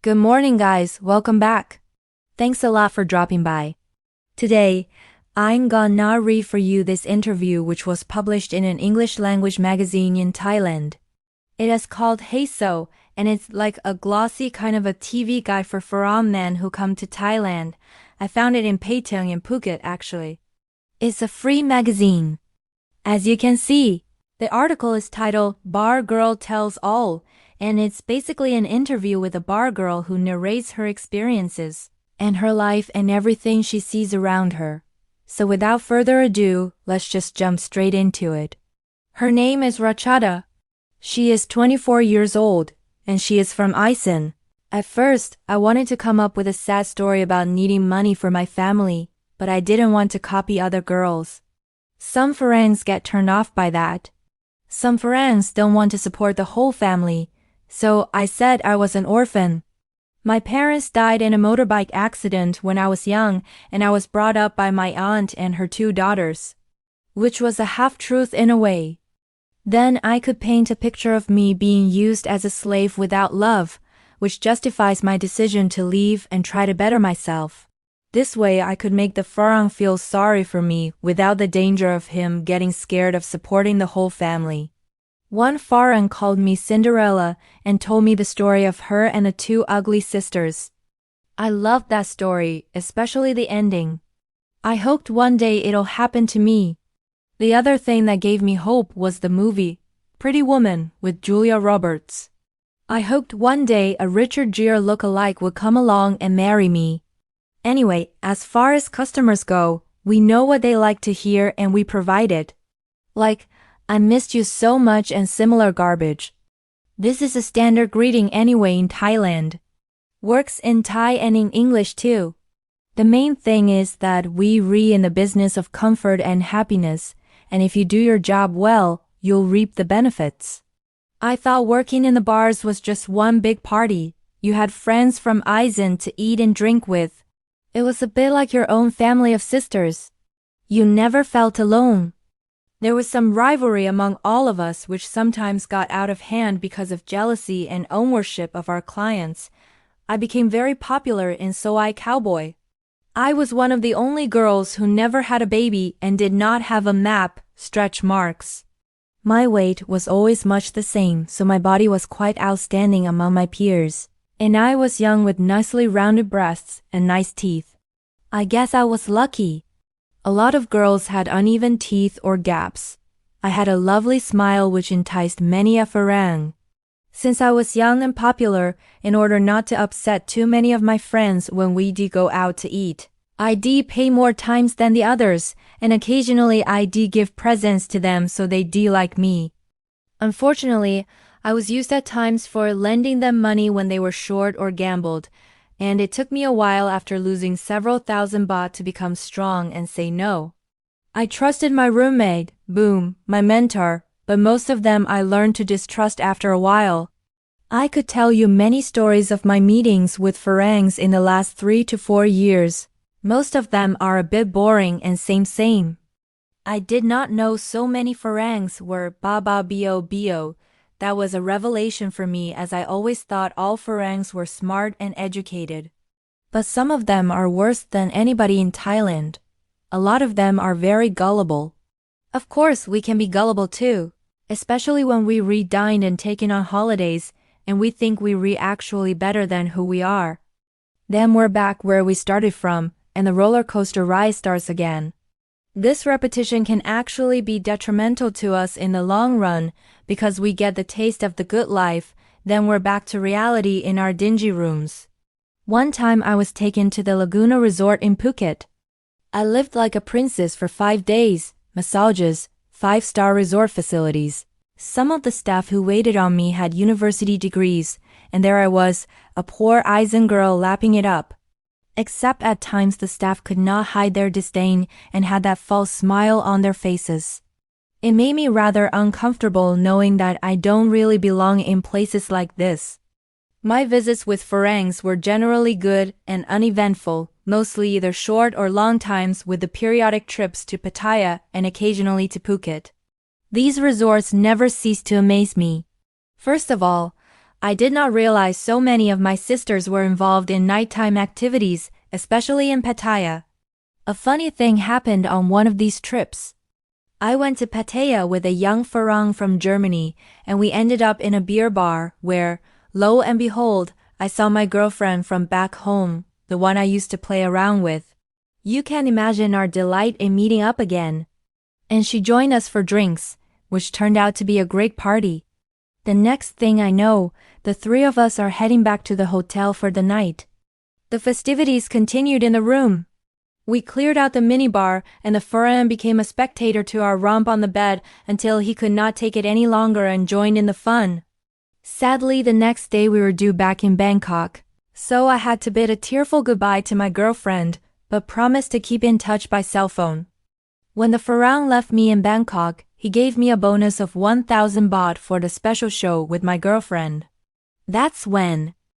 Good morning, guys. Welcome back. Thanks a lot for dropping by. Today, I'm gonna read for you this interview which was published in an English language magazine in Thailand. It is called Hey So, and it's like a glossy kind of a TV guide for foreign men who come to Thailand. I found it in Paytung in Phuket actually. It's a free magazine. As you can see, the article is titled Bar Girl Tells All, and it's basically an interview with a bar girl who narrates her experiences and her life and everything she sees around her. So without further ado, let's just jump straight into it. Her name is Rachada. She is 24 years old, and she is from Iceland. At first, I wanted to come up with a sad story about needing money for my family, but I didn't want to copy other girls. Some foreigners get turned off by that. Some foreigners don't want to support the whole family, so I said I was an orphan. My parents died in a motorbike accident when I was young, and I was brought up by my aunt and her two daughters, which was a half-truth in a way. Then I could paint a picture of me being used as a slave without love, which justifies my decision to leave and try to better myself. This way I could make the foreign feel sorry for me without the danger of him getting scared of supporting the whole family. One foreign called me Cinderella and told me the story of her and the two ugly sisters. I loved that story, especially the ending. I hoped one day it'll happen to me. The other thing that gave me hope was the movie, Pretty Woman, with Julia Roberts. I hoped one day a Richard Gere look-alike would come along and marry me. Anyway, as far as customers go, we know what they like to hear and we provide it. Like, I missed you so much and similar garbage. This is a standard greeting anyway in Thailand. Works in Thai and in English too. The main thing is that we re in the business of comfort and happiness, and if you do your job well, you'll reap the benefits. I thought working in the bars was just one big party. You had friends from Iceland to eat and drink with. It was a bit like your own family of sisters. You never felt alone. There was some rivalry among all of us which sometimes got out of hand because of jealousy and ownership of our clients. I became very popular in Soai Cowboy. I was one of the only girls who never had a baby and did not have a map, stretch marks. My weight was always much the same, so my body was quite outstanding among my peers. And I was young with nicely rounded breasts and nice teeth. I guess I was lucky. A lot of girls had uneven teeth or gaps. I had a lovely smile which enticed many a farang. Since I was young and popular, in order not to upset too many of my friends when we did go out to eat, I did pay more times than the others, and occasionally I did give presents to them so they did like me. Unfortunately, I was used at times for lending them money when they were short or gambled, and it took me a while after losing several thousand baht to become strong and say no. I trusted my roommate, Boom, my mentor, but most of them I learned to distrust after a while. I could tell you many stories of my meetings with Farangs in the last 3 to 4 years. Most of them are a bit boring and same. I did not know so many Farangs were Baba Bio Bio. That was a revelation for me as I always thought all Farangs were smart and educated. But some of them are worse than anybody in Thailand. A lot of them are very gullible. Of course, we can be gullible too, especially when we re-dined and taken on holidays and we think we re-actually better than who we are. Then we're back where we started from and the roller coaster ride starts again. This repetition can actually be detrimental to us in the long run because we get the taste of the good life, then we're back to reality in our dingy rooms. One time I was taken to the Laguna Resort in Phuket. I lived like a princess for 5 days, massages, 5-star resort facilities. Some of the staff who waited on me had university degrees, and there I was, a poor Asian girl lapping it up. Except at times the staff could not hide their disdain and had that false smile on their faces. It made me rather uncomfortable knowing that I don't really belong in places like this. My visits with Farangs were generally good and uneventful, mostly either short or long times with the periodic trips to Pattaya and occasionally to Phuket. These resorts never ceased to amaze me. First of all, I did not realize so many of my sisters were involved in nighttime activities, especially in Pattaya. A funny thing happened on one of these trips. I went to Pattaya with a young Farang from Germany, and we ended up in a beer bar where, lo and behold, I saw my girlfriend from back home, the one I used to play around with. You can imagine our delight in meeting up again. And she joined us for drinks, which turned out to be a great party. The next thing I know, the three of us are heading back to the hotel for the night. The festivities continued in the room. We cleared out the minibar and the Farang became a spectator to our romp on the bed until he could not take it any longer and joined in the fun. Sadly, the next day we were due back in Bangkok, so I had to bid a tearful goodbye to my girlfriend, but promised to keep in touch by cell phone. When the Farang left me in Bangkok, he gave me a bonus of 1,000 baht for the special show with my girlfriend. That's when